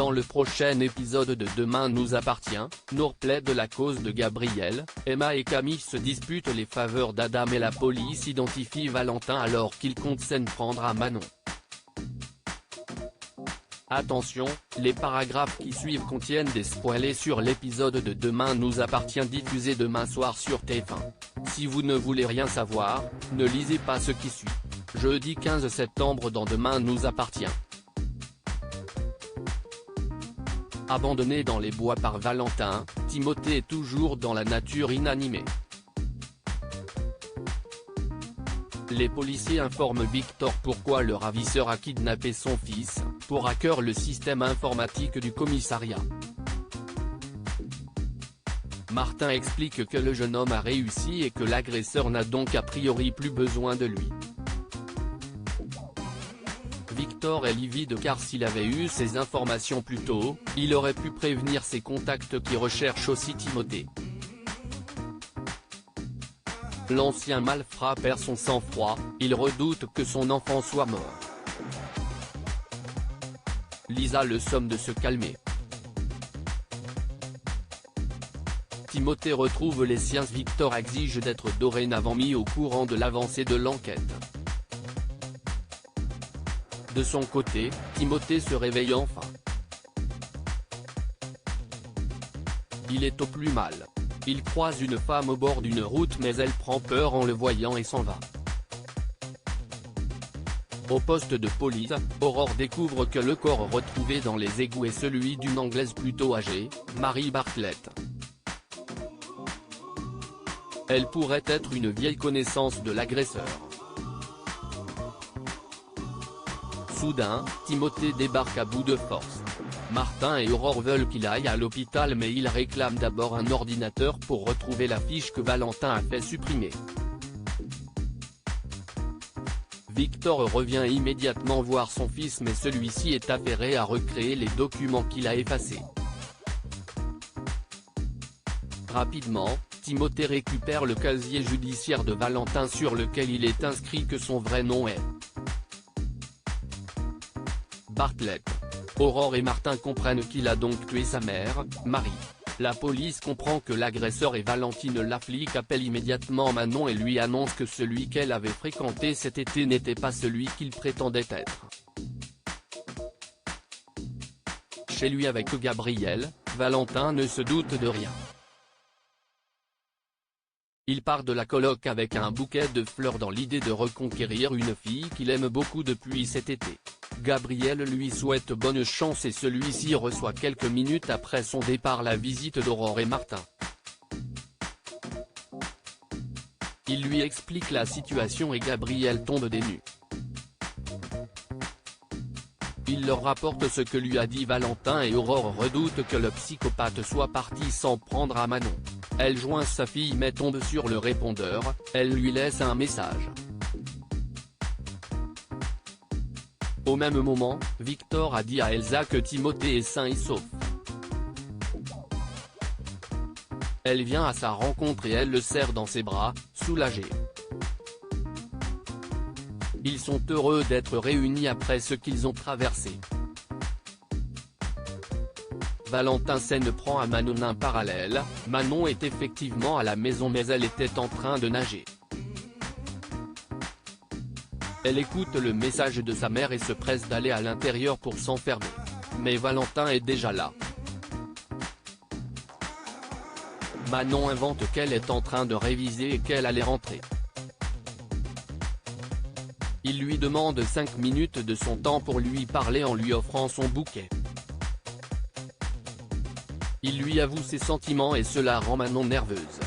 Dans le prochain épisode de Demain nous appartient, Nour plaide la cause de Gabriel, Emma et Camille se disputent les faveurs d'Adam et la police identifie Valentin alors qu'il compte s'en prendre à Manon. Attention, les paragraphes qui suivent contiennent des spoilers sur l'épisode de Demain nous appartient diffusé demain soir sur TF1. Si vous ne voulez rien savoir, ne lisez pas ce qui suit. Jeudi 15 septembre dans Demain nous appartient. Abandonné dans les bois par Valentin, Timothée est toujours dans la nature inanimée. Les policiers informent Victor pourquoi le ravisseur a kidnappé son fils, pour hacker le système informatique du commissariat. Martin explique que le jeune homme a réussi et que l'agresseur n'a donc a priori plus besoin de lui. Victor est livide car s'il avait eu ces informations plus tôt, il aurait pu prévenir ses contacts qui recherchent aussi Timothée. L'ancien malfrat perd son sang-froid, il redoute que son enfant soit mort. Lisa le somme de se calmer. Timothée retrouve les siens. Victor exige d'être dorénavant mis au courant de l'avancée de l'enquête. De son côté, Timothée se réveille enfin. Il est au plus mal. Il croise une femme au bord d'une route mais elle prend peur en le voyant et s'en va. Au poste de police, Aurore découvre que le corps retrouvé dans les égouts est celui d'une Anglaise plutôt âgée, Mary Bartlett. Elle pourrait être une vieille connaissance de l'agresseur. Soudain, Timothée débarque à bout de force. Martin et Aurore veulent qu'il aille à l'hôpital mais il réclame d'abord un ordinateur pour retrouver la fiche que Valentin a fait supprimer. Victor revient immédiatement voir son fils mais celui-ci est affairé à recréer les documents qu'il a effacés. Rapidement, Timothée récupère le casier judiciaire de Valentin sur lequel il est inscrit que son vrai nom est Bartlett. Aurore et Martin comprennent qu'il a donc tué sa mère, Marie. La police comprend que l'agresseur est Valentine. La flic appelle immédiatement Manon et lui annonce que celui qu'elle avait fréquenté cet été n'était pas celui qu'il prétendait être. Chez lui avec Gabriel, Valentin ne se doute de rien. Il part de la coloc avec un bouquet de fleurs dans l'idée de reconquérir une fille qu'il aime beaucoup depuis cet été. Gabriel lui souhaite bonne chance et celui-ci reçoit quelques minutes après son départ la visite d'Aurore et Martin. Il lui explique la situation et Gabriel tombe des nues. Il leur rapporte ce que lui a dit Valentin et Aurore redoute que le psychopathe soit parti s'en prendre à Manon. Elle joint sa fille mais tombe sur le répondeur, elle lui laisse un message. Au même moment, Victor a dit à Elsa que Timothée est sain et sauf. Elle vient à sa rencontre et elle le serre dans ses bras, soulagée. Ils sont heureux d'être réunis après ce qu'ils ont traversé. Valentin s'en prend à Manon en parallèle, Manon est effectivement à la maison mais elle était en train de nager. Elle écoute le message de sa mère et se presse d'aller à l'intérieur pour s'enfermer. Mais Valentin est déjà là. Manon invente qu'elle est en train de réviser et qu'elle allait rentrer. Il lui demande 5 minutes de son temps pour lui parler en lui offrant son bouquet. Il lui avoue ses sentiments et cela rend Manon nerveuse.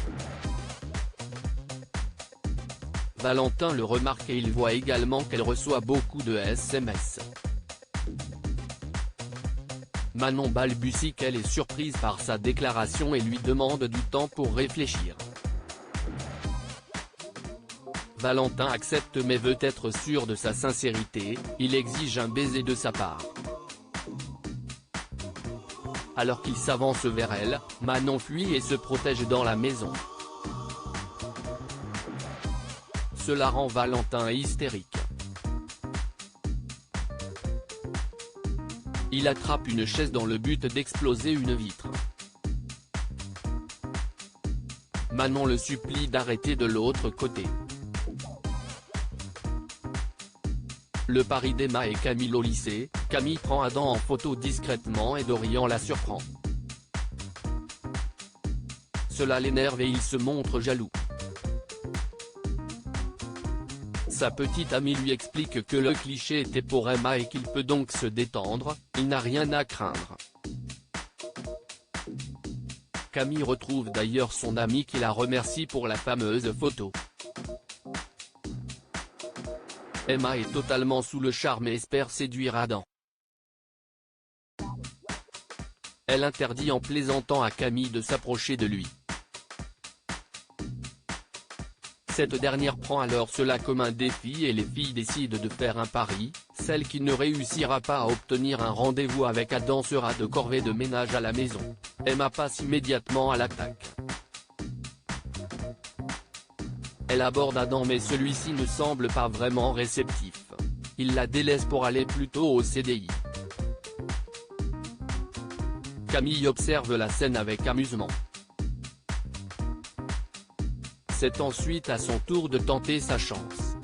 Valentin le remarque et il voit également qu'elle reçoit beaucoup de SMS. Manon balbutie qu'elle est surprise par sa déclaration et lui demande du temps pour réfléchir. Valentin accepte mais veut être sûr de sa sincérité, il exige un baiser de sa part. Alors qu'il s'avance vers elle, Manon fuit et se protège dans la maison. Cela rend Valentin hystérique. Il attrape une chaise dans le but d'exploser une vitre. Manon le supplie d'arrêter de l'autre côté. Le pari d'Emma et Camille au lycée, Camille prend Adam en photo discrètement et Dorian la surprend. Cela l'énerve et il se montre jaloux. Sa petite amie lui explique que le cliché était pour Emma et qu'il peut donc se détendre, il n'a rien à craindre. Camille retrouve d'ailleurs son amie qui la remercie pour la fameuse photo. Emma est totalement sous le charme et espère séduire Adam. Elle interdit en plaisantant à Camille de s'approcher de lui. Cette dernière prend alors cela comme un défi et les filles décident de faire un pari, celle qui ne réussira pas à obtenir un rendez-vous avec Adam sera de corvée de ménage à la maison. Emma passe immédiatement à l'attaque. Elle aborde Adam mais celui-ci ne semble pas vraiment réceptif. Il la délaisse pour aller plutôt au CDI. Camille observe la scène avec amusement. C'est ensuite à son tour de tenter sa chance.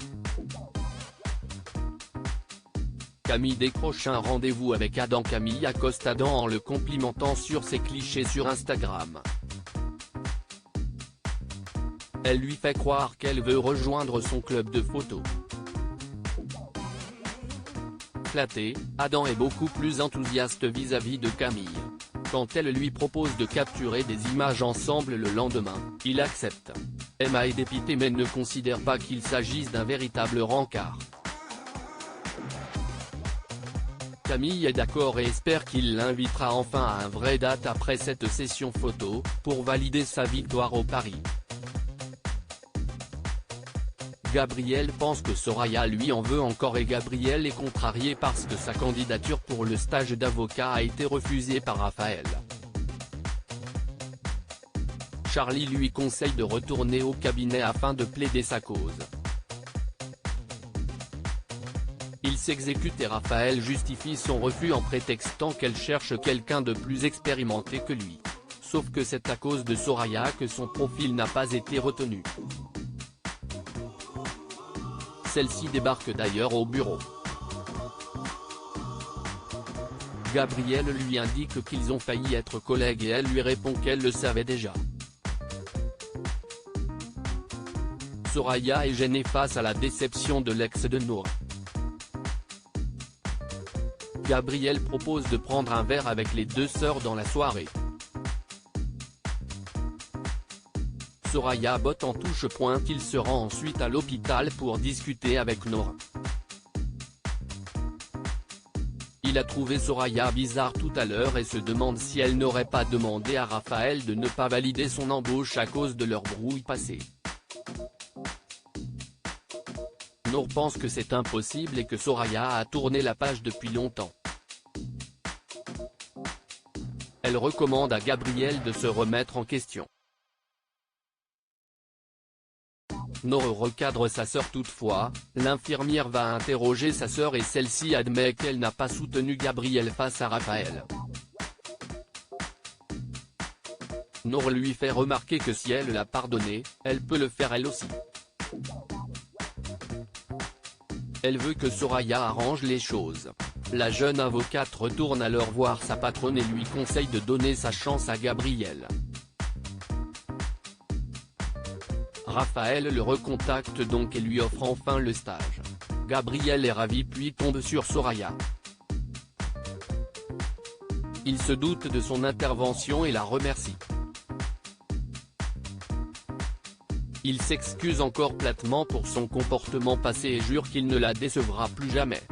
Camille décroche un rendez-vous avec Adam. Camille accoste Adam en le complimentant sur ses clichés sur Instagram. Elle lui fait croire qu'elle veut rejoindre son club de photos. Flatté, Adam est beaucoup plus enthousiaste vis-à-vis de Camille. Quand elle lui propose de capturer des images ensemble le lendemain, il accepte. Emma est dépitée mais ne considère pas qu'il s'agisse d'un véritable rencard. Camille est d'accord et espère qu'il l'invitera enfin à un vrai date après cette session photo, pour valider sa victoire au pari. Gabriel pense que Soraya lui en veut encore et Gabriel est contrarié parce que sa candidature pour le stage d'avocat a été refusée par Raphaël. Charlie lui conseille de retourner au cabinet afin de plaider sa cause. Il s'exécute et Raphaël justifie son refus en prétextant qu'elle cherche quelqu'un de plus expérimenté que lui. Sauf que c'est à cause de Soraya que son profil n'a pas été retenu. Celle-ci débarque d'ailleurs au bureau. Gabriel lui indique qu'ils ont failli être collègues et elle lui répond qu'elle le savait déjà. Soraya est gênée face à la déception de l'ex de Nour. Gabriel propose de prendre un verre avec les deux sœurs dans la soirée. Soraya botte en touche pointe. Il se rend ensuite à l'hôpital pour discuter avec Nour. Il a trouvé Soraya bizarre tout à l'heure et se demande si elle n'aurait pas demandé à Raphaël de ne pas valider son embauche à cause de leur brouille passée. Nour pense que c'est impossible et que Soraya a tourné la page depuis longtemps. Elle recommande à Gabriel de se remettre en question. Nour recadre sa sœur toutefois, l'infirmière va interroger sa sœur et celle-ci admet qu'elle n'a pas soutenu Gabriel face à Raphaël. Nour lui fait remarquer que si elle l'a pardonné, elle peut le faire elle aussi. Elle veut que Soraya arrange les choses. La jeune avocate retourne alors voir sa patronne et lui conseille de donner sa chance à Gabriel. Raphaël le recontacte donc et lui offre enfin le stage. Gabriel est ravi puis tombe sur Soraya. Il se doute de son intervention et la remercie. Il s'excuse encore platement pour son comportement passé et jure qu'il ne la décevra plus jamais.